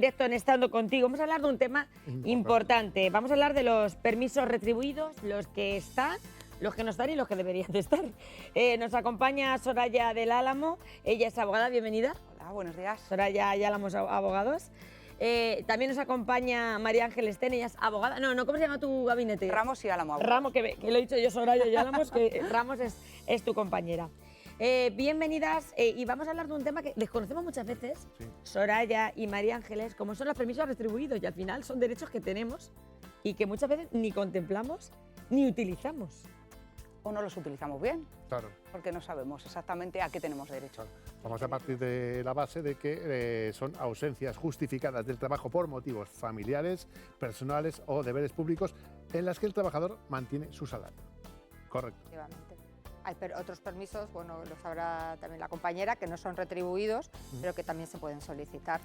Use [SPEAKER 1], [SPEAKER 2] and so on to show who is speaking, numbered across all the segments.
[SPEAKER 1] Directo en Estando Contigo. Vamos a hablar de un tema importante. Vamos a hablar de los permisos retribuidos, los que están, los que no están y los que deberían de estar. Nos acompaña Soraya del Álamo. Ella es abogada. Bienvenida.
[SPEAKER 2] Hola, buenos días.
[SPEAKER 1] Soraya y Álamos Abogados. También nos acompaña María Ángeles Ten, ella es abogada. No, ¿cómo se llama tu gabinete?
[SPEAKER 2] Ramos y Álamo.
[SPEAKER 1] Ramos, que lo he dicho yo, Soraya y Álamos, que Ramos es tu compañera. Bienvenidas y vamos a hablar de un tema que desconocemos muchas veces, sí. Soraya y María Ángeles, como son los permisos retribuidos, y al final son derechos que tenemos y que muchas veces ni contemplamos ni utilizamos.
[SPEAKER 2] O no los utilizamos bien,
[SPEAKER 3] claro,
[SPEAKER 2] porque no sabemos exactamente a qué tenemos derecho.
[SPEAKER 3] Claro. Vamos a partir de la base de que son ausencias justificadas del trabajo por motivos familiares, personales o deberes públicos en las que el trabajador mantiene su salario. Correcto.
[SPEAKER 4] Efectivamente. Hay otros permisos, bueno, lo sabrá también la compañera, que no son retribuidos, pero que también se pueden solicitar.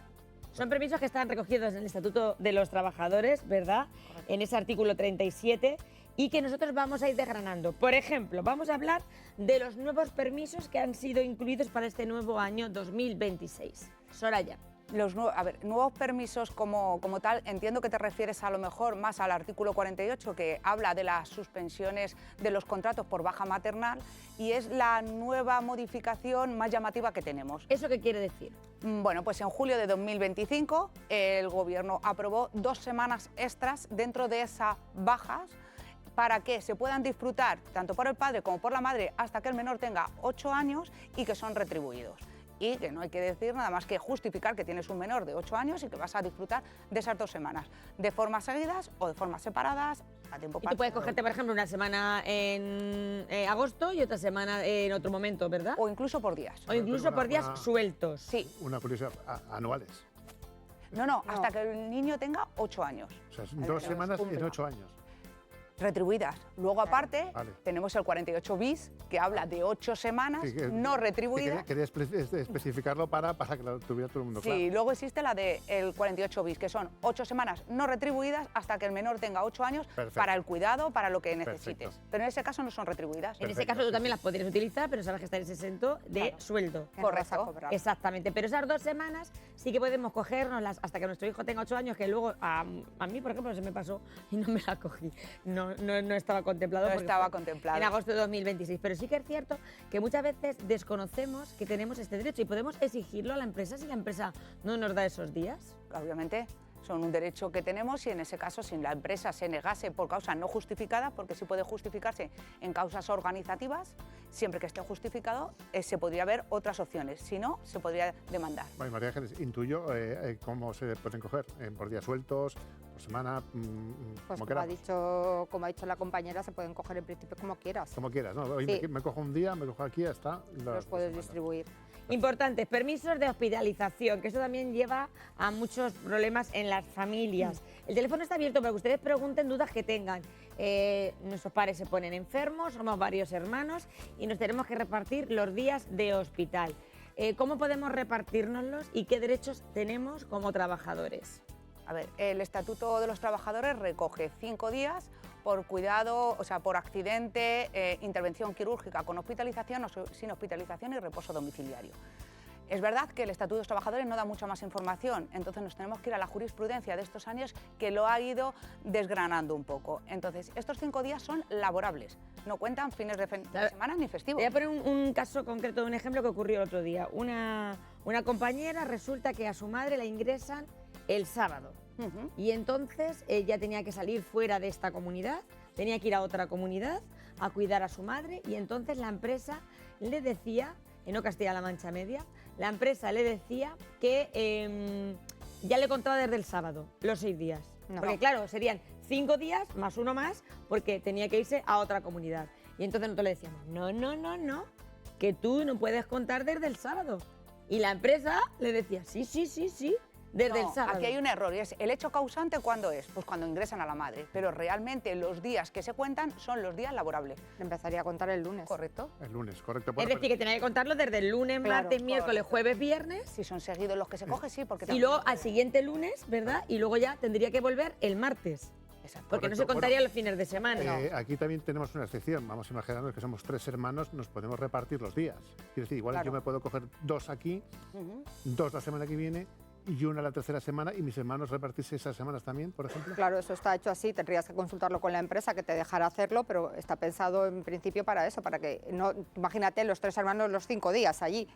[SPEAKER 1] Son permisos que están recogidos en el Estatuto de los Trabajadores, ¿verdad? Correcto. En ese artículo 37, y que nosotros vamos a ir desgranando. Por ejemplo, vamos a hablar de los nuevos permisos que han sido incluidos para este nuevo año 2026. Soraya.
[SPEAKER 2] Nuevos permisos como tal, entiendo que te refieres a lo mejor más al artículo 48, que habla de las suspensiones de los contratos por baja maternal, y es la nueva modificación más llamativa que tenemos.
[SPEAKER 1] ¿Eso qué quiere decir?
[SPEAKER 2] Bueno, pues en julio de 2025 el Gobierno aprobó 2 semanas extras dentro de esas bajas para que se puedan disfrutar tanto por el padre como por la madre hasta que el menor tenga 8 años y que son retribuidos. Y que no hay que decir nada más que justificar que tienes un menor de 8 años y que vas a disfrutar de esas 2 semanas, de formas seguidas o de formas separadas, a tiempo parcial.
[SPEAKER 1] Y tú puedes cogerte, por ejemplo, una semana en agosto y otra semana en otro momento, ¿verdad?
[SPEAKER 2] O incluso por días.
[SPEAKER 1] O incluso por días sueltos.
[SPEAKER 2] Sí.
[SPEAKER 3] Una curiosidad, anuales.
[SPEAKER 2] No, hasta que el niño tenga 8 años.
[SPEAKER 3] O sea, 2 semanas en 8 años.
[SPEAKER 2] Retribuidas. Luego, aparte, tenemos el 48 bis, que habla de 8 semanas no retribuidas.
[SPEAKER 3] Quería especificarlo para que lo tuviera todo el mundo claro.
[SPEAKER 2] Sí, luego existe la del 48 bis, que son 8 semanas no retribuidas hasta que el menor tenga 8 años. Perfecto. Para el cuidado, para lo que necesites. Perfecto. Pero en ese caso no son retribuidas.
[SPEAKER 1] En ese caso tú también las podrías utilizar, pero sabes que estás exento de sueldo.
[SPEAKER 2] Correcto.
[SPEAKER 1] Exactamente. Pero esas 2 semanas sí que podemos cogernoslas hasta que nuestro hijo tenga 8 años, que luego a mí, por ejemplo, se me pasó y no me la cogí. No estaba contemplado.
[SPEAKER 2] No estaba contemplado.
[SPEAKER 1] En agosto de 2026. Pero sí que es cierto que muchas veces desconocemos que tenemos este derecho y podemos exigirlo a la empresa si la empresa no nos da esos días.
[SPEAKER 2] Obviamente. Son un derecho que tenemos y en ese caso si la empresa se negase por causa no justificada, porque sí puede justificarse en causas organizativas, siempre que esté justificado se podría ver otras opciones, si no se podría demandar.
[SPEAKER 3] Bueno, María Ángeles, intuyo cómo se pueden coger, por días sueltos, por semana,
[SPEAKER 4] pues como ha dicho la compañera, se pueden coger en principio como quieras.
[SPEAKER 3] Como quieras, ¿no? Hoy sí. me cojo un día, me cojo aquí, hasta
[SPEAKER 4] los puedes distribuir.
[SPEAKER 1] Importantes, permisos de hospitalización, que eso también lleva a muchos problemas en las familias. El teléfono está abierto para que ustedes pregunten dudas que tengan. Nuestros padres se ponen enfermos, somos varios hermanos y nos tenemos que repartir los días de hospital. ¿Cómo podemos repartirnoslos y qué derechos tenemos como trabajadores?
[SPEAKER 2] A ver, el Estatuto de los Trabajadores recoge 5 días por cuidado, o sea, por accidente, intervención quirúrgica con hospitalización o sin hospitalización y reposo domiciliario. Es verdad que el Estatuto de los Trabajadores no da mucha más información, entonces nos tenemos que ir a la jurisprudencia de estos años que lo ha ido desgranando un poco. Entonces, estos 5 días son laborables, no cuentan fines de semana ni festivos.
[SPEAKER 1] Voy a poner un caso concreto de un ejemplo que ocurrió el otro día. Una compañera resulta que a su madre la ingresan el sábado. Y entonces ella tenía que salir fuera de esta comunidad, tenía que ir a otra comunidad a cuidar a su madre y entonces la empresa le decía, en Castilla-La Mancha Media, la empresa le decía que ya le contaba desde el sábado, los 6 días. No. Porque claro, serían 5 días más uno más porque tenía que irse a otra comunidad. Y entonces nosotros le decíamos, no, que tú no puedes contar desde el sábado. Y la empresa le decía, sí. Desde el sábado.
[SPEAKER 2] Aquí hay un error y es el hecho causante. ¿Cuándo es? Pues cuando ingresan a la madre, pero realmente los días que se cuentan son los días laborables.
[SPEAKER 4] Empezaría a contar el lunes.
[SPEAKER 2] Correcto.
[SPEAKER 3] El lunes, correcto.
[SPEAKER 1] Es decir, que tenía que contarlo desde el lunes, martes, miércoles, jueves, viernes.
[SPEAKER 2] Si son seguidos los que se coge, sí. Porque
[SPEAKER 1] y luego al siguiente lunes, ¿verdad? Y luego ya tendría que volver el martes. Exacto. Porque no se contaría los fines de semana.
[SPEAKER 3] Aquí también tenemos una excepción. Vamos a imaginarnos que somos 3 hermanos, nos podemos repartir los días. Quiero decir, igual yo me puedo coger 2 aquí, 2 la semana que viene y una la tercera semana, y mis hermanos repartirse esas semanas también, por ejemplo.
[SPEAKER 4] Claro, eso está hecho así, tendrías que consultarlo con la empresa que te dejara hacerlo, pero está pensado en principio para eso, para que no, imagínate los 3 hermanos los 5 días allí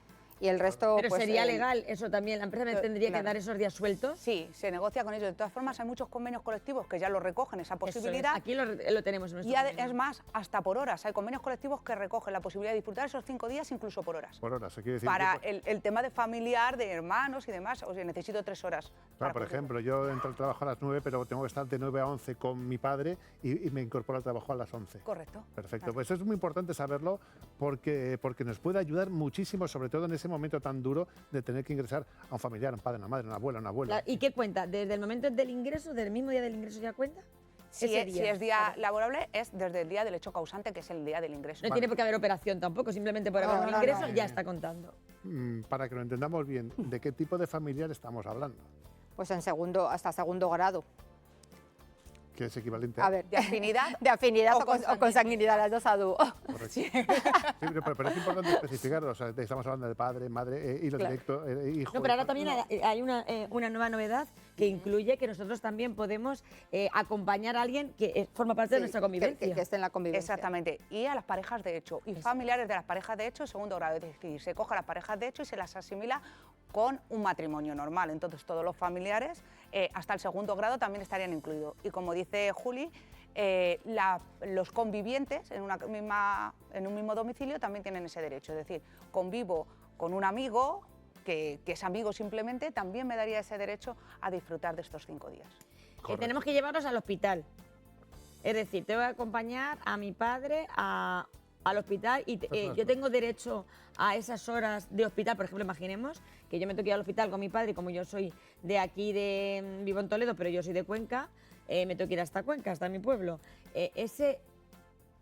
[SPEAKER 4] y el resto.
[SPEAKER 1] Pero
[SPEAKER 4] pues,
[SPEAKER 1] sería legal eso también, la empresa me tendría que
[SPEAKER 2] claro.
[SPEAKER 1] dar esos días sueltos.
[SPEAKER 2] Sí, se negocia con ellos. De todas formas, hay muchos convenios colectivos que ya lo recogen esa
[SPEAKER 1] Eso es,
[SPEAKER 2] posibilidad.
[SPEAKER 1] aquí lo tenemos en nuestro
[SPEAKER 2] Y
[SPEAKER 1] convenio.
[SPEAKER 2] es más, hasta por horas. Hay convenios colectivos que recogen la posibilidad de disfrutar esos 5 días, incluso por horas.
[SPEAKER 3] Por horas, se quiere decir.
[SPEAKER 2] Para el tema de familiar, de hermanos y demás, o sea, necesito 3 horas.
[SPEAKER 3] Claro,
[SPEAKER 2] para
[SPEAKER 3] por
[SPEAKER 2] poder-
[SPEAKER 3] ejemplo, yo entro al trabajo a las 9, pero tengo que estar de 9 a 11 con mi padre y me incorporo al trabajo a las 11.
[SPEAKER 2] Correcto.
[SPEAKER 3] Perfecto, pues es muy importante saberlo porque nos puede ayudar muchísimo, sobre todo en ese momento tan duro de tener que ingresar a un familiar, un padre, una madre, una abuela, un abuelo.
[SPEAKER 1] ¿Y qué cuenta? ¿Desde el momento del ingreso, del mismo día del ingreso ya cuenta?
[SPEAKER 2] Si
[SPEAKER 1] Ese
[SPEAKER 2] es día laborable, es desde el día del hecho causante, que es el día del ingreso.
[SPEAKER 1] No tiene por qué haber operación tampoco, simplemente por haber un
[SPEAKER 4] no,
[SPEAKER 1] ingreso
[SPEAKER 4] no.
[SPEAKER 1] ya está contando.
[SPEAKER 3] Para que lo entendamos bien, ¿de qué tipo de familiar estamos hablando?
[SPEAKER 4] Pues hasta segundo grado.
[SPEAKER 3] Que es equivalente
[SPEAKER 4] A ver,
[SPEAKER 2] ¿De afinidad?
[SPEAKER 4] de afinidad
[SPEAKER 2] o
[SPEAKER 4] o con consanguinidad, las dos a dúo.
[SPEAKER 3] Correcto. Sí, pero es importante especificarlo, o sea, estamos hablando de padre, madre, hilo
[SPEAKER 4] Claro.
[SPEAKER 3] directo, hijo.
[SPEAKER 1] No, pero ahora también hay una nueva novedad que incluye que nosotros también podemos acompañar a alguien que forma parte de
[SPEAKER 4] Sí,
[SPEAKER 1] nuestra convivencia.
[SPEAKER 4] que esté en la convivencia.
[SPEAKER 2] Exactamente. Y a las parejas de hecho. Y familiares de las parejas de hecho, segundo grado. Es decir, se coge a las parejas de hecho y se las asimila con un matrimonio normal. Entonces, todos los familiares, hasta el segundo grado, también estarían incluidos. Y como dice Juli, los convivientes en un mismo domicilio también tienen ese derecho. Es decir, convivo con un amigo que es amigo simplemente, también me daría ese derecho a disfrutar de estos 5 días.
[SPEAKER 3] Correcto.
[SPEAKER 1] Tenemos que llevarlos al hospital. Es decir, tengo que acompañar a mi padre al hospital y yo tengo derecho a esas horas de hospital. Por ejemplo, imaginemos que yo me tengo que ir al hospital con mi padre, y como yo soy de aquí, vivo en Toledo, pero yo soy de Cuenca, me tengo que ir hasta Cuenca, hasta mi pueblo.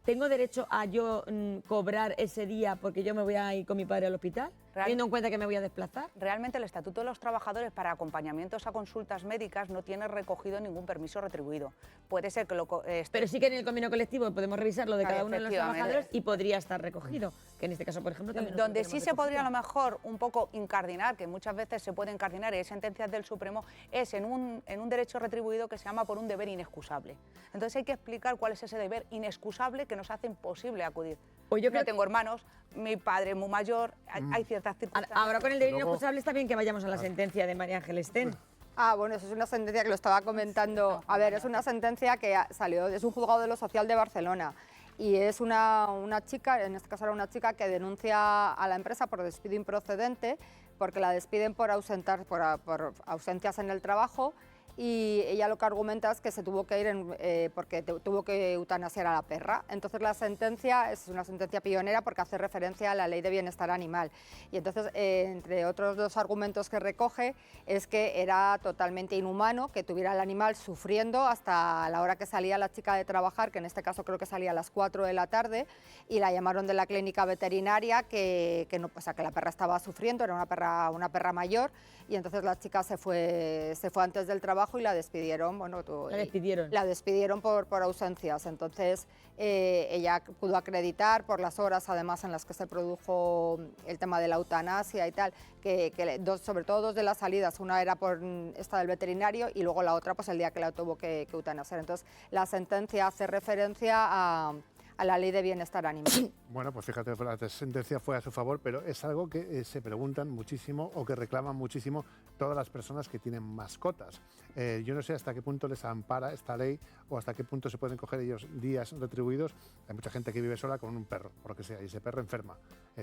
[SPEAKER 1] ¿Tengo derecho a yo cobrar ese día porque yo me voy a ir con mi padre al hospital, teniendo en cuenta que me voy a desplazar?
[SPEAKER 2] Realmente el Estatuto de los Trabajadores para acompañamientos a consultas médicas no tiene recogido ningún permiso retribuido. Puede ser que
[SPEAKER 1] Pero sí que en el convenio colectivo podemos revisar lo de
[SPEAKER 2] Claro,
[SPEAKER 1] cada uno de los
[SPEAKER 2] efectivamente.
[SPEAKER 1] trabajadores y podría estar recogido, que en este caso, por ejemplo, también
[SPEAKER 2] donde
[SPEAKER 1] nosotros
[SPEAKER 2] sí se
[SPEAKER 1] tenemos
[SPEAKER 2] podría a lo
[SPEAKER 1] recogido.
[SPEAKER 2] mejor un poco incardinar, que muchas veces se puede incardinar y hay sentencias del Supremo, es en un derecho retribuido que se llama por un deber inexcusable. Entonces hay que explicar cuál es ese deber inexcusable que nos hace imposible acudir.
[SPEAKER 1] Pues yo creo
[SPEAKER 2] no tengo hermanos, mi padre es muy mayor, hay ciertas circunstancias.
[SPEAKER 1] Ahora con el deber
[SPEAKER 3] Luego-
[SPEAKER 1] inexcusable está bien que vayamos a la sentencia de María Ángel Sten.
[SPEAKER 4] Ah, bueno, eso es una sentencia que lo estaba comentando. A ver, es una sentencia que salió, es un juzgado de lo social de Barcelona. Y es una chica, en este caso era una chica que denuncia a la empresa por despido improcedente, porque la despiden por ausencias en el trabajo. Y ella lo que argumenta es que se tuvo que ir porque tuvo que eutanasiar a la perra. Entonces la sentencia es una sentencia pionera porque hace referencia a la ley de bienestar animal. Y entonces, entre otros 2 argumentos que recoge, es que era totalmente inhumano que tuviera el animal sufriendo hasta la hora que salía la chica de trabajar, que en este caso creo que salía a las 4 de la tarde, y la llamaron de la clínica veterinaria que la perra estaba sufriendo, era una perra mayor, y entonces la chica se fue antes del trabajo y la despidieron. La despidieron por ausencias. Entonces ella pudo acreditar por las horas además en las que se produjo el tema de la eutanasia y tal, sobre todo 2 de las salidas, una era por esta del veterinario y luego la otra pues el día que la tuvo que eutanasiar. Entonces la sentencia hace referencia a la ley de bienestar animal.
[SPEAKER 3] Bueno, pues fíjate, la sentencia fue a su favor, pero es algo que se preguntan muchísimo o que reclaman muchísimo todas las personas que tienen mascotas. Yo no sé hasta qué punto les ampara esta ley o hasta qué punto se pueden coger ellos días retribuidos. Hay mucha gente que vive sola con un perro, por lo que sea, y ese perro enferma.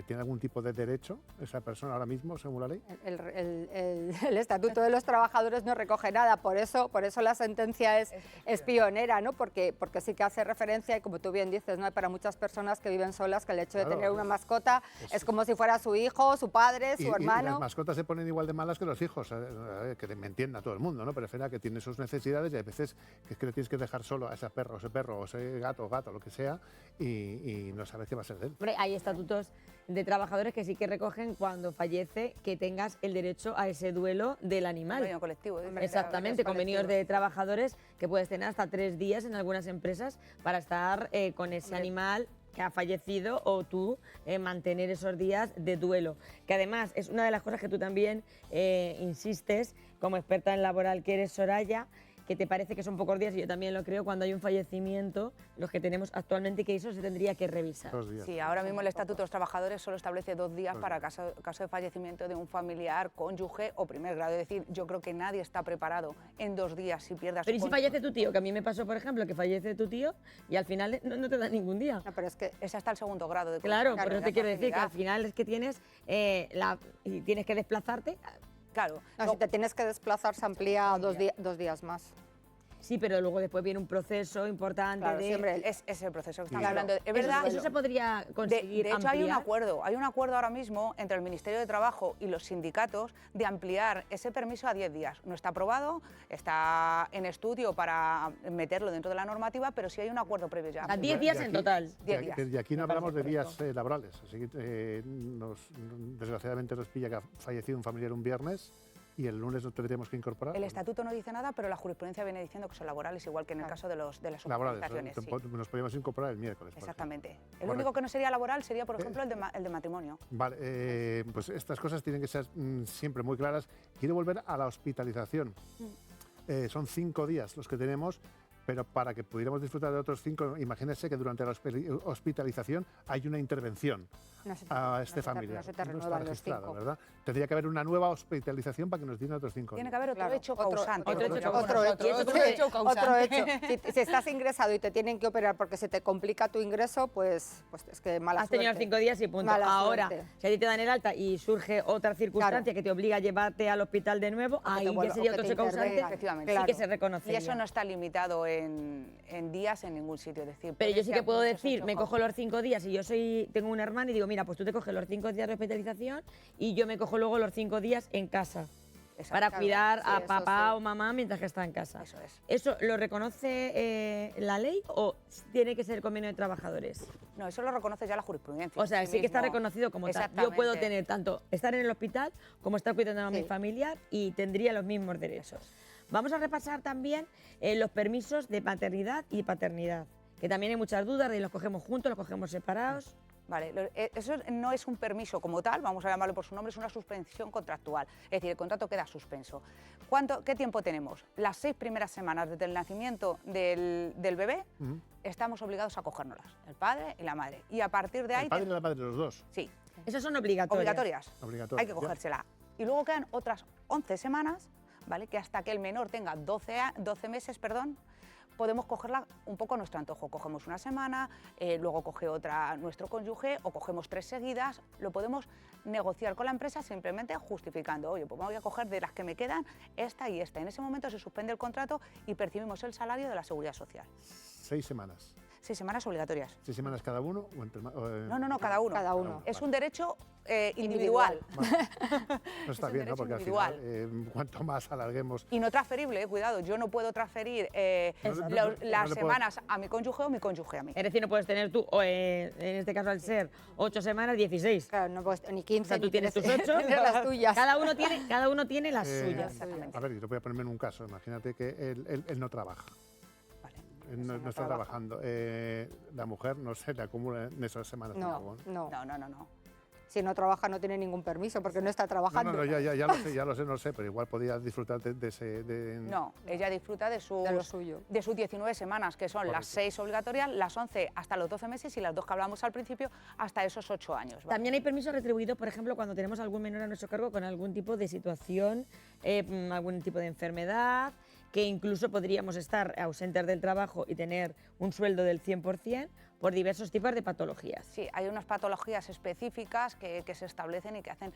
[SPEAKER 3] ¿Tiene algún tipo de derecho esa persona ahora mismo, según la ley?
[SPEAKER 4] El Estatuto de los Trabajadores no recoge nada, por eso la sentencia es pionera, ¿no? Porque sí que hace referencia, y como tú bien dices, ¿no? Para muchas personas que viven solas, que el hecho de
[SPEAKER 3] Claro,
[SPEAKER 4] tener una mascota es como si fuera su hijo, su padre, su
[SPEAKER 3] Y
[SPEAKER 4] hermano.
[SPEAKER 3] las mascotas se ponen igual de malas que los hijos, que me entienda todo el mundo, ¿no? Pero es verdad que tiene sus necesidades y hay veces que es que le tienes que dejar solo a ese perro o ese gato, lo que sea, y no sabes qué va a ser de él.
[SPEAKER 1] Hombre, hay estatutos de trabajadores que sí que recogen cuando fallece que tengas el derecho a ese duelo del animal.
[SPEAKER 2] Convenio colectivo.
[SPEAKER 1] Exactamente, convenios de trabajadores que puedes tener hasta 3 días en algunas empresas para estar con ese animal que ha fallecido o tú mantener esos días de duelo. Que además es una de las cosas que tú también insistes como experta en laboral que eres, Soraya, que te parece que son pocos días, y yo también lo creo, cuando hay un fallecimiento, los que tenemos actualmente, que eso se tendría que revisar.
[SPEAKER 3] 2 días.
[SPEAKER 2] Sí, ahora mismo el Estatuto de los Trabajadores solo establece 2 días para caso de fallecimiento de un familiar, cónyuge o primer grado. Es decir, yo creo que nadie está preparado en 2 días si pierdas...
[SPEAKER 1] Pero ¿y si fallece tu tío? Que a mí me pasó, por ejemplo, que fallece tu tío y al final no te da ningún día.
[SPEAKER 4] No, pero es que
[SPEAKER 2] Es hasta el segundo grado de
[SPEAKER 1] Claro,
[SPEAKER 2] consanguinidad,
[SPEAKER 1] por eso te quiero decir que al
[SPEAKER 2] afinidad.
[SPEAKER 1] final es que tienes, y tienes que desplazarte.
[SPEAKER 2] Claro.
[SPEAKER 4] no, si te tienes que desplazar se amplía 2 días más.
[SPEAKER 1] Sí, pero luego después viene un proceso importante
[SPEAKER 4] Claro,
[SPEAKER 1] de...
[SPEAKER 4] siempre
[SPEAKER 2] Es el proceso que estamos
[SPEAKER 4] Claro.
[SPEAKER 2] hablando. Es
[SPEAKER 1] Eso-
[SPEAKER 2] verdad.
[SPEAKER 1] Eso se podría conseguir
[SPEAKER 2] De hecho, hay un
[SPEAKER 1] ampliar.
[SPEAKER 2] acuerdo ahora mismo entre el Ministerio de Trabajo y los sindicatos de ampliar ese permiso a 10 días. No está aprobado, está en estudio para meterlo dentro de la normativa, pero sí hay un acuerdo previo ya.
[SPEAKER 1] A 10 días en total.
[SPEAKER 2] 10 días.
[SPEAKER 3] Y aquí no
[SPEAKER 1] Me parece
[SPEAKER 3] hablamos de días
[SPEAKER 1] correcto.
[SPEAKER 3] laborales. Así que desgraciadamente nos pilla que ha fallecido un familiar un viernes y el lunes nos tendríamos que incorporar.
[SPEAKER 2] El estatuto no dice nada, pero la jurisprudencia viene diciendo que son laborales, igual que en el caso de las
[SPEAKER 3] laborales.
[SPEAKER 2] organizaciones. Sí.
[SPEAKER 3] Nos podríamos incorporar el miércoles. por ejemplo.
[SPEAKER 2] Exactamente. El
[SPEAKER 3] Correcto.
[SPEAKER 2] único que no sería laboral sería, por ejemplo, el de matrimonio.
[SPEAKER 3] Vale, pues estas cosas tienen que ser siempre muy claras. Quiero volver a la hospitalización. Son 5 días los que tenemos, pero para que pudiéramos disfrutar de otros 5, imagínense que durante la hospitalización hay una intervención
[SPEAKER 4] No se te-
[SPEAKER 3] a
[SPEAKER 4] no
[SPEAKER 3] este
[SPEAKER 4] se te-
[SPEAKER 3] familiar.
[SPEAKER 4] no se te
[SPEAKER 3] No
[SPEAKER 4] renuevan
[SPEAKER 3] está
[SPEAKER 4] los
[SPEAKER 3] registrado,
[SPEAKER 4] 5.
[SPEAKER 3] ¿verdad? Tendría que haber una nueva hospitalización para que nos dieran otros 5
[SPEAKER 2] Tiene
[SPEAKER 3] días.
[SPEAKER 2] que haber otro
[SPEAKER 4] Claro,
[SPEAKER 2] hecho
[SPEAKER 4] otro-
[SPEAKER 2] causante.
[SPEAKER 1] otro hecho
[SPEAKER 2] como
[SPEAKER 1] causante.
[SPEAKER 2] nosotros.
[SPEAKER 1] ¿Y eso cómo
[SPEAKER 4] sí,
[SPEAKER 1] se hecho
[SPEAKER 4] otro hecho. Si estás ingresado y te tienen que operar porque se te complica tu ingreso, pues es que mala
[SPEAKER 1] Has tenido
[SPEAKER 4] suerte.
[SPEAKER 1] 5 días y punto.
[SPEAKER 4] Mala
[SPEAKER 1] Ahora,
[SPEAKER 4] suerte.
[SPEAKER 1] si a ti te dan el alta y surge otra circunstancia
[SPEAKER 4] Claro.
[SPEAKER 1] que te obliga a llevarte al hospital de nuevo,
[SPEAKER 4] te
[SPEAKER 1] ahí ya
[SPEAKER 4] vuelva-
[SPEAKER 1] sería
[SPEAKER 4] o que
[SPEAKER 1] otro
[SPEAKER 4] te
[SPEAKER 1] hecho causante,
[SPEAKER 4] intervengan.
[SPEAKER 2] Efectivamente.
[SPEAKER 1] sí
[SPEAKER 4] Claro.
[SPEAKER 1] que se reconocería.
[SPEAKER 2] Y eso no está limitado en días en ningún sitio. Es decir,
[SPEAKER 1] Pero
[SPEAKER 2] puede
[SPEAKER 1] yo sí
[SPEAKER 2] ser
[SPEAKER 1] que puedo
[SPEAKER 2] muchos
[SPEAKER 1] decir,
[SPEAKER 2] hechos
[SPEAKER 1] me cojo los 5 días y yo tengo un hermano y digo, mira, pues tú te coges los 5 días de hospitalización y yo me cojo luego los 5 días en casa
[SPEAKER 2] Exacto.
[SPEAKER 1] para
[SPEAKER 4] Claro,
[SPEAKER 1] cuidar
[SPEAKER 4] sí,
[SPEAKER 1] a
[SPEAKER 4] eso
[SPEAKER 1] papá
[SPEAKER 4] sí.
[SPEAKER 1] o mamá mientras que está en casa.
[SPEAKER 2] Eso es.
[SPEAKER 1] ¿Eso lo reconoce la ley o tiene que ser convenio de trabajadores?
[SPEAKER 2] No, eso lo reconoce ya la jurisprudencia.
[SPEAKER 1] O sea,
[SPEAKER 2] en
[SPEAKER 1] sí que está
[SPEAKER 2] mismo.
[SPEAKER 1] reconocido como tal. Yo
[SPEAKER 2] Exactamente.
[SPEAKER 1] puedo tener tanto estar en el hospital como estar cuidando a mi
[SPEAKER 4] Sí.
[SPEAKER 1] familiar y tendría los mismos derechos. Vamos a repasar también los permisos de maternidad y paternidad, que también hay muchas dudas de los cogemos juntos, los cogemos separados.
[SPEAKER 2] Vale, eso no es un permiso como tal, vamos a llamarlo por su nombre, es una suspensión contractual. Es decir, el contrato queda suspenso. ¿Qué tiempo tenemos? Las 6 primeras semanas desde el nacimiento del bebé
[SPEAKER 3] Ujú.
[SPEAKER 2] estamos obligados a cogérnoslas, el padre y la madre. Y a partir de ahí...
[SPEAKER 3] El padre y la madre, los dos.
[SPEAKER 2] Sí,
[SPEAKER 1] Esas son obligatorias.
[SPEAKER 2] obligatorias.
[SPEAKER 3] Obligatorias,
[SPEAKER 2] Hay que
[SPEAKER 3] ya.
[SPEAKER 2] cogérsela. Y luego quedan otras 11 semanas, ¿vale? Que hasta que el menor tenga 12 meses, podemos cogerla un poco a nuestro antojo. Cogemos una semana, luego coge otra nuestro cónyuge o cogemos 3 seguidas. Lo podemos negociar con la empresa simplemente justificando, oye, pues voy a coger de las que me quedan esta y esta. En ese momento se suspende el contrato y percibimos el salario de la Seguridad Social.
[SPEAKER 3] 6 semanas.
[SPEAKER 2] 6 semanas obligatorias.
[SPEAKER 3] 6 semanas cada uno.
[SPEAKER 2] No, cada uno.
[SPEAKER 4] Cada uno.
[SPEAKER 2] Es un derecho individual.
[SPEAKER 3] No está
[SPEAKER 2] un
[SPEAKER 3] bien, ¿no?
[SPEAKER 2] derecho
[SPEAKER 3] Porque al final, cuanto más alarguemos.
[SPEAKER 2] Y no transferible, cuidado, yo no puedo transferir
[SPEAKER 3] no
[SPEAKER 2] las
[SPEAKER 3] le puedo-
[SPEAKER 2] semanas a mi cónyuge o mi cónyuge a mí.
[SPEAKER 1] Es decir, no puedes tener tú, en este caso al ser 8 semanas, 16.
[SPEAKER 4] Claro, no puedes ni
[SPEAKER 1] O
[SPEAKER 4] 15
[SPEAKER 1] sea, tú
[SPEAKER 4] ni
[SPEAKER 1] tienes tus
[SPEAKER 4] 13,
[SPEAKER 1] 8,
[SPEAKER 4] tienes las tuyas.
[SPEAKER 1] Cada uno tiene las
[SPEAKER 3] Eh,
[SPEAKER 1] suyas.
[SPEAKER 2] Exactamente.
[SPEAKER 3] A ver, yo voy a ponerme en un caso. Imagínate que él no trabaja.
[SPEAKER 2] Vale.
[SPEAKER 3] Él no está trabajando. La mujer no se le acumula en esas semanas. tampoco,
[SPEAKER 4] No, no.
[SPEAKER 2] No.
[SPEAKER 4] Si no trabaja no tiene ningún permiso porque no está trabajando.
[SPEAKER 3] No, ya lo sé, no sé, pero igual podía disfrutar de ese...
[SPEAKER 2] No, ella disfruta de
[SPEAKER 4] De lo suyo.
[SPEAKER 2] sus 19 semanas, que son las
[SPEAKER 3] Correcto.
[SPEAKER 2] 6 obligatorias, las 11 hasta los 12 meses y las 2 que hablamos al principio hasta esos 8 años. ¿vale?
[SPEAKER 1] También hay permisos retribuidos, por ejemplo, cuando tenemos algún menor a nuestro cargo con algún tipo de situación, algún tipo de enfermedad, que incluso podríamos estar ausentes del trabajo y tener un sueldo del 100% por diversos tipos de patologías.
[SPEAKER 2] Sí, hay unas patologías específicas que se establecen y que hacen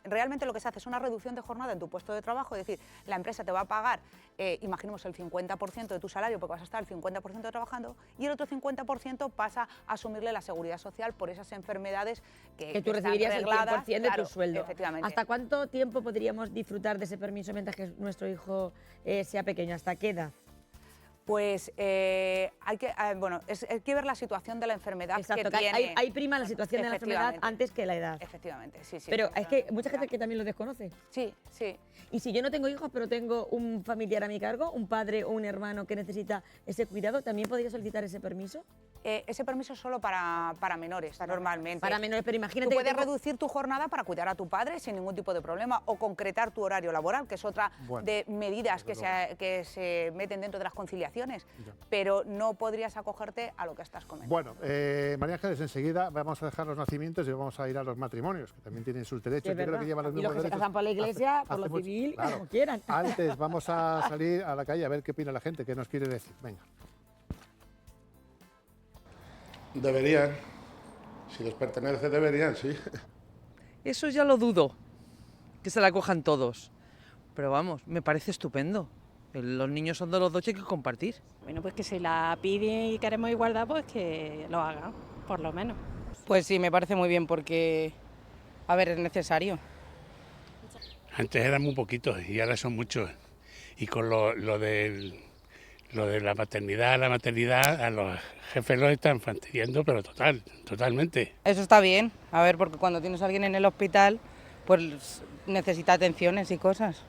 [SPEAKER 2] realmente lo que se hace es una reducción de jornada en tu puesto de trabajo, es decir, la empresa te va a pagar, imaginemos el 50% de tu salario porque vas a estar el 50% trabajando y el otro 50% pasa a asumirle la seguridad social por esas enfermedades que
[SPEAKER 1] Que tú
[SPEAKER 2] están
[SPEAKER 1] recibirías el 100%
[SPEAKER 2] regladas,
[SPEAKER 1] de
[SPEAKER 2] claro,
[SPEAKER 1] tu sueldo.
[SPEAKER 2] Efectivamente.
[SPEAKER 1] ¿Hasta cuánto tiempo podríamos disfrutar de ese permiso mientras que nuestro hijo sea pequeño? ¿Hasta qué edad?
[SPEAKER 2] Pues hay que ver la situación de la enfermedad
[SPEAKER 1] Exacto,
[SPEAKER 2] que
[SPEAKER 1] que
[SPEAKER 2] tiene.
[SPEAKER 1] hay prima la situación de la enfermedad
[SPEAKER 2] Efectivamente.
[SPEAKER 1] antes que la edad.
[SPEAKER 2] Efectivamente, sí.
[SPEAKER 1] Pero es que
[SPEAKER 2] efectivamente.
[SPEAKER 1] mucha gente que también lo desconoce.
[SPEAKER 2] Sí.
[SPEAKER 1] Y si yo no tengo hijos, pero tengo un familiar a mi cargo, un padre o un hermano que necesita ese cuidado, ¿también podría solicitar ese permiso?
[SPEAKER 2] ese permiso es solo para menores, normalmente.
[SPEAKER 1] Para menores, pero
[SPEAKER 2] Tú
[SPEAKER 1] imagínate que
[SPEAKER 2] puedes
[SPEAKER 1] tengo-
[SPEAKER 2] reducir tu jornada para cuidar a tu padre sin ningún tipo de problema o concretar tu horario laboral, que es otra
[SPEAKER 3] Bueno,
[SPEAKER 2] de medidas que
[SPEAKER 3] desde
[SPEAKER 2] que se meten dentro de las conciliaciones,
[SPEAKER 3] Ya.
[SPEAKER 2] pero no podrías acogerte a lo que estás comentando.
[SPEAKER 3] Bueno, María Ángeles, enseguida vamos a dejar los nacimientos y vamos a ir a los matrimonios, que también tienen sus derechos.
[SPEAKER 1] Sí, es
[SPEAKER 3] Yo creo
[SPEAKER 1] verdad.
[SPEAKER 3] que llevan los
[SPEAKER 1] Y los
[SPEAKER 3] mismos
[SPEAKER 1] que se
[SPEAKER 3] derechos.
[SPEAKER 1] casan por la iglesia,
[SPEAKER 3] Hace-
[SPEAKER 1] por lo
[SPEAKER 3] hace mucho-
[SPEAKER 1] civil,
[SPEAKER 3] claro.
[SPEAKER 1] como quieran.
[SPEAKER 3] Antes vamos a salir a la calle a ver qué opina la gente, qué nos quiere decir. Venga.
[SPEAKER 5] Deberían. Si les pertenece, deberían, sí.
[SPEAKER 6] Eso ya lo dudo, que se la cojan todos. Pero vamos, me parece estupendo. Los niños son de los dos y hay que compartir.
[SPEAKER 7] Bueno, pues que si la piden y queremos igualdad, pues que lo hagan, por lo menos.
[SPEAKER 8] Pues sí, me parece muy bien porque, a ver, es necesario.
[SPEAKER 9] Antes eran muy poquitos y ahora son muchos. Y con lo de la maternidad, a los jefes los están fastidiando, pero totalmente.
[SPEAKER 8] Eso está bien, a ver, porque cuando tienes a alguien en el hospital, pues necesita atenciones y cosas.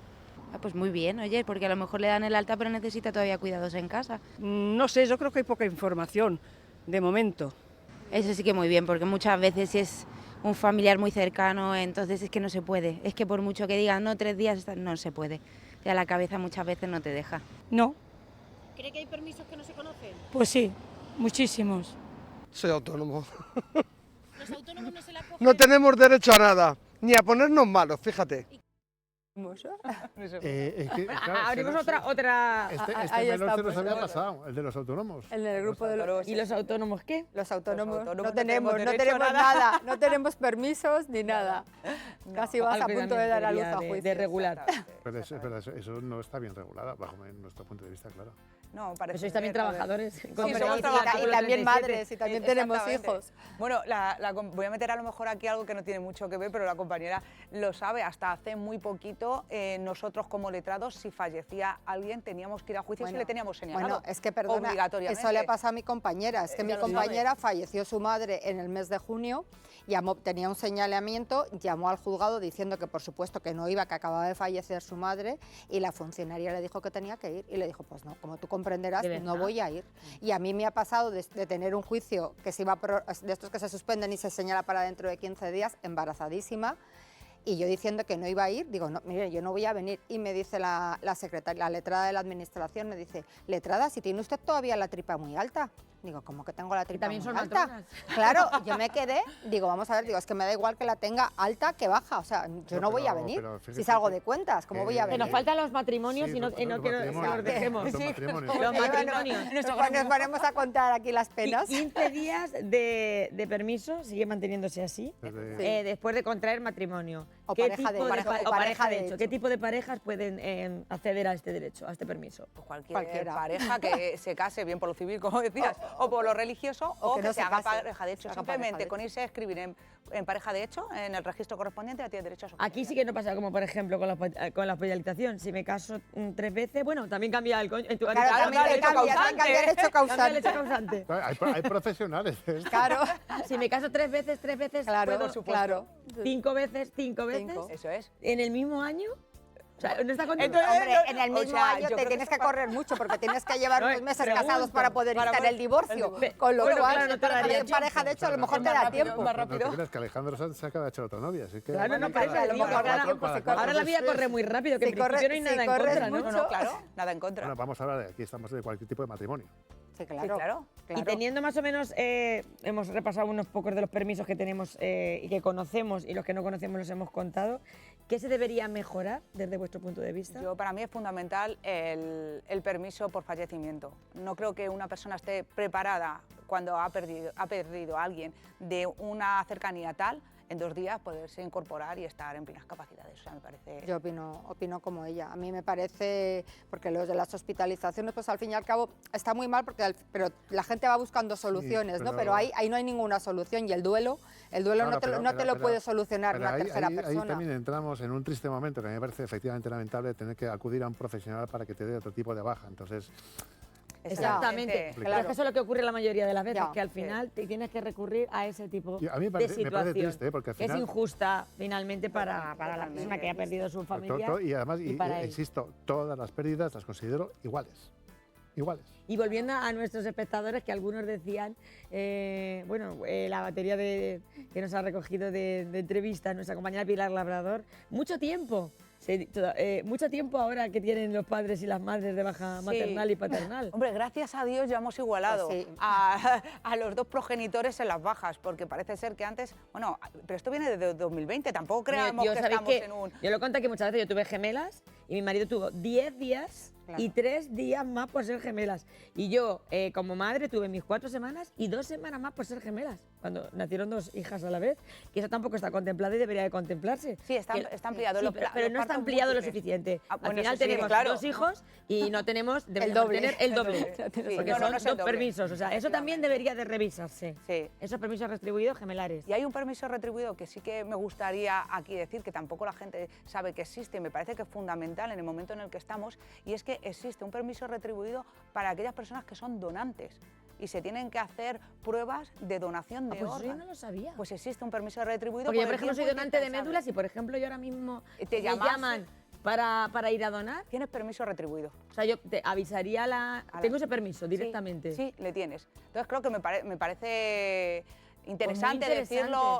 [SPEAKER 10] Pues muy bien, oye, porque a lo mejor le dan el alta pero necesita todavía cuidados en casa.
[SPEAKER 11] No sé, yo creo que hay poca información, de momento.
[SPEAKER 10] Eso sí que muy bien, porque muchas veces si es un familiar muy cercano, entonces es que no se puede. Es que por mucho que digan, no, 3 días, no se puede. Ya la cabeza muchas veces no te deja.
[SPEAKER 11] No,
[SPEAKER 7] ¿Cree que hay permisos que no se conocen?
[SPEAKER 11] pues sí, muchísimos.
[SPEAKER 12] Soy autónomo.
[SPEAKER 7] ¿Los autónomos no se la cogen?
[SPEAKER 12] No tenemos derecho a nada, ni a ponernos malos, fíjate.
[SPEAKER 1] Abrimos otra...
[SPEAKER 3] Este
[SPEAKER 4] ahí
[SPEAKER 3] menor se
[SPEAKER 4] estamos.
[SPEAKER 3] nos había pasado, el de los autónomos.
[SPEAKER 4] En el grupo de los...
[SPEAKER 1] ¿Y los autónomos qué?
[SPEAKER 4] Los autónomos,
[SPEAKER 2] autónomos
[SPEAKER 4] no
[SPEAKER 2] no
[SPEAKER 4] tenemos,
[SPEAKER 2] tenemos
[SPEAKER 4] no
[SPEAKER 2] derecho a
[SPEAKER 4] tenemos nada, no tenemos permisos ni nada. Casi vas a
[SPEAKER 1] Algo
[SPEAKER 4] punto de dar a luz
[SPEAKER 1] debería
[SPEAKER 4] a
[SPEAKER 1] de
[SPEAKER 4] juicio.
[SPEAKER 1] regular.
[SPEAKER 3] Pero eso no está bien regulado, bajo nuestro punto de vista, claro.
[SPEAKER 2] No, parece
[SPEAKER 1] Pero sois también
[SPEAKER 2] ser, a ver.
[SPEAKER 1] trabajadores.
[SPEAKER 2] Sí,
[SPEAKER 1] Como
[SPEAKER 2] somos
[SPEAKER 1] y
[SPEAKER 2] trabajadores.
[SPEAKER 4] Y también
[SPEAKER 1] 37.
[SPEAKER 4] madres, y también tenemos
[SPEAKER 2] Exactamente.
[SPEAKER 4] hijos.
[SPEAKER 2] Bueno, voy a meter a lo mejor aquí algo que no tiene mucho que ver, pero la compañera lo sabe. Hasta hace muy poquito, nosotros como letrados, si fallecía alguien, teníamos que ir a juicio si le teníamos señalado.
[SPEAKER 4] Bueno, es que perdona,
[SPEAKER 2] obligatoriamente.
[SPEAKER 4] eso le pasa a mi compañera. Es que mi
[SPEAKER 2] Ya lo sabe.
[SPEAKER 4] compañera falleció su madre en el mes de junio, tenía un señalamiento, llamó al juzgado diciendo que por supuesto que no iba, que acababa de fallecer su madre, y la funcionaria le dijo que tenía que ir, y le dijo, pues no, como tú comprenderás,
[SPEAKER 1] ¿De verdad?
[SPEAKER 4] no voy a ir. Y a mí me ha pasado de tener un juicio que se iba de estos que se suspenden y se señala para dentro de 15 días, embarazadísima, y yo diciendo que no iba a ir, digo, no, mire, yo no voy a venir. Y me dice la secretaria, la letrada de la administración, me dice, letrada, si tiene usted todavía la tripa muy alta. Digo, ¿cómo que tengo la tripa
[SPEAKER 1] también
[SPEAKER 4] muy
[SPEAKER 1] son
[SPEAKER 4] alta?
[SPEAKER 1] matronas.
[SPEAKER 4] Claro, yo me quedé, digo, vamos a ver, digo, es que me da igual que la tenga alta que baja, o sea, yo no voy a venir.
[SPEAKER 3] pero fíjate
[SPEAKER 4] Si salgo
[SPEAKER 3] que-
[SPEAKER 4] de cuentas, ¿cómo voy a
[SPEAKER 1] Que
[SPEAKER 4] venir?
[SPEAKER 1] nos faltan los matrimonios
[SPEAKER 3] Sí,
[SPEAKER 1] y no
[SPEAKER 3] los
[SPEAKER 1] quiero que
[SPEAKER 3] matrimonios,
[SPEAKER 1] los dejemos.
[SPEAKER 3] los matrimonios.
[SPEAKER 1] Los
[SPEAKER 4] Bueno,
[SPEAKER 1] matrimonios.
[SPEAKER 4] nos ponemos a contar aquí las penas.
[SPEAKER 1] 15 días de permiso, sigue manteniéndose así,
[SPEAKER 3] Desde-
[SPEAKER 1] después de contraer matrimonio.
[SPEAKER 4] O
[SPEAKER 1] ¿Qué
[SPEAKER 4] pareja de-
[SPEAKER 1] tipo
[SPEAKER 4] pareja-
[SPEAKER 1] o
[SPEAKER 4] o pareja de hecho.
[SPEAKER 1] ¿Qué tipo de parejas pueden acceder a este derecho, a este permiso?
[SPEAKER 2] Pues cualquiera
[SPEAKER 4] Cualquiera.
[SPEAKER 2] pareja que se case bien por lo civil, como decías, o por lo religioso, o que
[SPEAKER 4] no
[SPEAKER 2] se
[SPEAKER 4] se
[SPEAKER 2] haga
[SPEAKER 4] case,
[SPEAKER 2] pareja de hecho.
[SPEAKER 4] se haga pareja
[SPEAKER 2] Simplemente
[SPEAKER 4] de
[SPEAKER 2] con irse a escribir en pareja de hecho, en el registro correspondiente, ya tienes derecho a su
[SPEAKER 1] Aquí sí que no pasa como, por ejemplo, con la hospitalización. Si me caso 3 veces, bueno, también cambia el en tu
[SPEAKER 4] Claro,
[SPEAKER 1] cambia
[SPEAKER 4] también
[SPEAKER 1] el hecho
[SPEAKER 4] cambia
[SPEAKER 1] causante.
[SPEAKER 4] el hecho
[SPEAKER 1] Cambia el hecho
[SPEAKER 4] causante.
[SPEAKER 1] causante.
[SPEAKER 3] Hay profesionales. de esto.
[SPEAKER 4] Claro,
[SPEAKER 1] Si me caso 3 veces,
[SPEAKER 4] claro,
[SPEAKER 1] puedo,
[SPEAKER 4] claro.
[SPEAKER 1] 5 veces, 5 veces,
[SPEAKER 4] Cinco.
[SPEAKER 2] Eso es.
[SPEAKER 1] en el mismo año. O sea, no está contento.
[SPEAKER 2] Entonces,
[SPEAKER 4] Hombre, en el
[SPEAKER 2] o
[SPEAKER 4] mismo
[SPEAKER 2] sea,
[SPEAKER 4] año
[SPEAKER 2] yo
[SPEAKER 4] te
[SPEAKER 2] creo
[SPEAKER 4] tienes
[SPEAKER 2] que
[SPEAKER 4] que correr mucho porque tienes que llevar
[SPEAKER 1] No,
[SPEAKER 4] unos meses
[SPEAKER 1] pregunto,
[SPEAKER 4] casados para poder
[SPEAKER 2] para
[SPEAKER 4] evitar
[SPEAKER 2] poder-
[SPEAKER 4] el divorcio.
[SPEAKER 2] el
[SPEAKER 4] Con lo
[SPEAKER 1] Bueno,
[SPEAKER 4] cual,
[SPEAKER 1] claro, no te daría
[SPEAKER 4] en pareja de hecho a lo mejor te
[SPEAKER 2] Más
[SPEAKER 4] da
[SPEAKER 2] rápido,
[SPEAKER 4] tiempo.
[SPEAKER 2] más
[SPEAKER 3] No
[SPEAKER 2] rápido.
[SPEAKER 3] te creas que Alejandro se acaba de echar otra novia, así que...
[SPEAKER 1] Claro, no,
[SPEAKER 4] Bueno,
[SPEAKER 1] por eso
[SPEAKER 4] a lo
[SPEAKER 1] digo,
[SPEAKER 4] mejor da
[SPEAKER 1] ahora,
[SPEAKER 4] tiempo, si
[SPEAKER 1] ahora la vida corre muy rápido, que
[SPEAKER 4] Si
[SPEAKER 1] en principio no hay
[SPEAKER 4] corres-
[SPEAKER 1] nada
[SPEAKER 4] si
[SPEAKER 1] en
[SPEAKER 4] corres
[SPEAKER 1] contra, ¿no?
[SPEAKER 2] No,
[SPEAKER 4] mucho.
[SPEAKER 2] no, claro, nada en contra.
[SPEAKER 3] Bueno, vamos a hablar, aquí estamos de cualquier tipo de matrimonio.
[SPEAKER 4] Sí,
[SPEAKER 2] Sí,
[SPEAKER 4] claro.
[SPEAKER 2] claro.
[SPEAKER 1] Y teniendo más o menos, hemos repasado unos pocos de los permisos que tenemos y que conocemos, y los que no conocemos los hemos contado, ¿qué se debería mejorar desde vuestro punto de vista?
[SPEAKER 2] Para mí es fundamental el permiso por fallecimiento. No creo que una persona esté preparada cuando ha perdido a alguien de una cercanía tal, en 2 días poderse incorporar y estar en plenas capacidades. O sea, me parece...
[SPEAKER 4] Yo opino como ella. A mí me parece, porque los de las hospitalizaciones, pues al fin y al cabo está muy mal, pero la gente va buscando soluciones, ¿no?
[SPEAKER 3] pero-
[SPEAKER 4] Pero ahí no hay ninguna solución. Y el duelo
[SPEAKER 3] Claro,
[SPEAKER 4] no te lo
[SPEAKER 3] pero-
[SPEAKER 4] puede solucionar
[SPEAKER 3] pero
[SPEAKER 4] una
[SPEAKER 3] ahí-
[SPEAKER 4] tercera
[SPEAKER 3] ahí
[SPEAKER 4] persona.
[SPEAKER 3] también entramos en un triste momento que a mí me parece efectivamente lamentable tener que acudir a un profesional para que te dé otro tipo de baja. Entonces,
[SPEAKER 1] Exactamente.
[SPEAKER 3] Claro.
[SPEAKER 1] Pero es que eso es lo que ocurre la mayoría de las veces,
[SPEAKER 4] Ya.
[SPEAKER 1] que al final te tienes que recurrir a ese tipo
[SPEAKER 3] Y a mí me
[SPEAKER 1] de
[SPEAKER 3] parece
[SPEAKER 1] situación.
[SPEAKER 3] triste, porque al
[SPEAKER 1] que
[SPEAKER 3] final-
[SPEAKER 1] es injusta finalmente para la persona que ha perdido su familia.
[SPEAKER 3] y además,
[SPEAKER 1] y para él.
[SPEAKER 3] insisto, todas las pérdidas las considero iguales. iguales.
[SPEAKER 1] Y volviendo a nuestros espectadores, que algunos decían, la batería que nos ha recogido de entrevistas nuestra compañera Pilar Labrador, mucho tiempo ahora que tienen los padres y las madres de baja maternal y paternal.
[SPEAKER 2] Hombre, gracias a Dios ya hemos igualado a los dos progenitores en las bajas, porque parece ser que antes, bueno, pero esto viene de 2020, tampoco creamos que estamos en un...
[SPEAKER 1] Yo lo conté que muchas veces yo tuve gemelas y mi marido tuvo 10 días y 3 días más por ser gemelas. Y yo, como madre, tuve mis 4 semanas y 2 semanas más por ser gemelas, cuando nacieron 2 hijas a la vez, que eso tampoco está contemplado y debería de contemplarse.
[SPEAKER 2] Sí, está ampliado.
[SPEAKER 1] Sí, pero no está ampliado lo suficiente. Al final tenemos 2 hijos y no tenemos, deberíamos tener el doble. Porque son 2 permisos, o sea, eso también debería de revisarse.
[SPEAKER 2] Sí.
[SPEAKER 1] Esos permisos retribuidos gemelares.
[SPEAKER 2] Y hay un permiso retribuido que sí que me gustaría aquí decir, que tampoco la gente sabe que existe, y me parece que es fundamental en el momento en el que estamos, y es que existe un permiso retribuido para aquellas personas que son donantes y se tienen que hacer pruebas de donación de órganos.
[SPEAKER 1] Yo no lo sabía.
[SPEAKER 2] Pues existe un permiso retribuido.
[SPEAKER 1] Porque yo, por ejemplo, soy donante de médulas y, por ejemplo, yo ahora mismo
[SPEAKER 2] te
[SPEAKER 1] llaman para ir a donar.
[SPEAKER 2] Tienes permiso retribuido.
[SPEAKER 1] O sea, yo te avisaría tengo ese permiso directamente.
[SPEAKER 2] Sí, le tienes. Entonces creo que me parece interesante,
[SPEAKER 1] Pues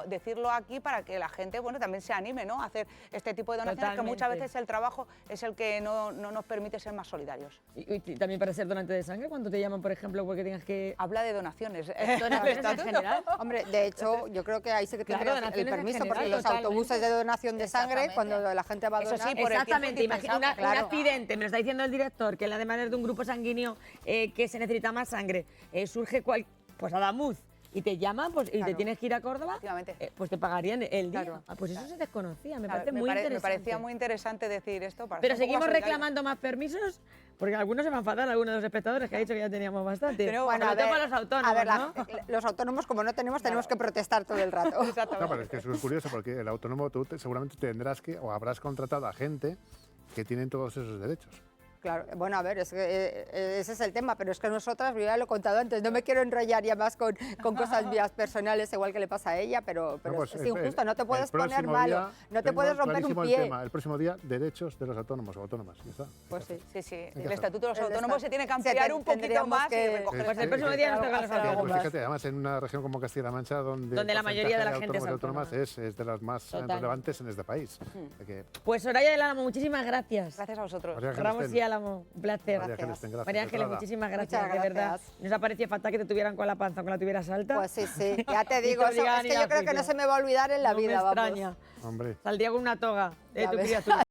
[SPEAKER 2] decirlo aquí para que la gente, bueno, también se anime, ¿no?, a hacer este tipo de donaciones.
[SPEAKER 1] Totalmente.
[SPEAKER 2] Que muchas veces el trabajo es el que no nos permite ser más solidarios.
[SPEAKER 1] Y también para ser donante de sangre, cuando te llaman, por ejemplo, porque tengas que...
[SPEAKER 2] Habla de donaciones.
[SPEAKER 1] ¿Donaciones en general?
[SPEAKER 4] Hombre, de hecho, yo creo que ahí sí que tendrías el permiso, porque los autobuses de donación de sangre, cuando la gente va a donar...
[SPEAKER 2] Eso sí, por
[SPEAKER 1] exactamente, imagina un
[SPEAKER 4] claro.
[SPEAKER 1] accidente, me lo está diciendo el director, que la demanda es de un grupo sanguíneo que se necesita más sangre, surge pues a la MUZ, y te llaman y te tienes que ir a Córdoba, pues te pagarían el día.
[SPEAKER 2] Claro.
[SPEAKER 1] Pues eso se desconocía, me
[SPEAKER 2] Claro,
[SPEAKER 1] parece muy interesante.
[SPEAKER 2] Me parecía muy interesante decir esto. Para
[SPEAKER 1] Pero
[SPEAKER 2] ser un poco
[SPEAKER 1] seguimos
[SPEAKER 2] más solidario.
[SPEAKER 1] reclamando más permisos, porque algunos se van a enfadar, algunos de los espectadores que ha dicho que ya teníamos bastante.
[SPEAKER 4] Pero,
[SPEAKER 1] bueno,
[SPEAKER 4] a ver,
[SPEAKER 1] para los autónomos,
[SPEAKER 4] a ver,
[SPEAKER 1] ¿no?
[SPEAKER 4] Los autónomos, como no tenemos que protestar todo el rato.
[SPEAKER 3] No, pero es que eso es curioso, porque el autónomo tú seguramente tendrás que, o habrás contratado a gente que tienen todos esos derechos.
[SPEAKER 4] Claro, bueno, a ver, es que, ese es el tema, pero es que nosotras, yo ya lo he contado antes, no me quiero enrollar ya más con cosas mías personales, igual que le pasa a ella, pero
[SPEAKER 3] pues,
[SPEAKER 4] es injusto, no te puedes poner malo, no te puedes romper un pie.
[SPEAKER 3] El próximo día, derechos de los autónomos o autónomas. ¿Ya está?
[SPEAKER 4] Pues sí.
[SPEAKER 2] Sí. El Estatuto de los Autónomos se tiene que ampliar un poquito más y recoger.
[SPEAKER 1] Pues el próximo día nos toca a los autónomos.
[SPEAKER 3] Pues fíjate, además en una región como Castilla-La Mancha, donde
[SPEAKER 1] la mayoría de la gente es
[SPEAKER 3] autónomas es de las más relevantes en este país.
[SPEAKER 1] Pues Soraya del Álamo, muchísimas gracias.
[SPEAKER 2] Gracias a vosotros.
[SPEAKER 1] Ramos y Álamo, un placer. María Ángeles, muchísimas gracias, de verdad. Nos ha parecido fatal que te tuvieran con la panza, con la tuvieras alta.
[SPEAKER 4] Pues sí, ya te digo, es que yo creo que no se me va a olvidar en la vida,
[SPEAKER 1] me extraña.
[SPEAKER 3] Hombre.
[SPEAKER 1] Saldría con una toga de tu criatura.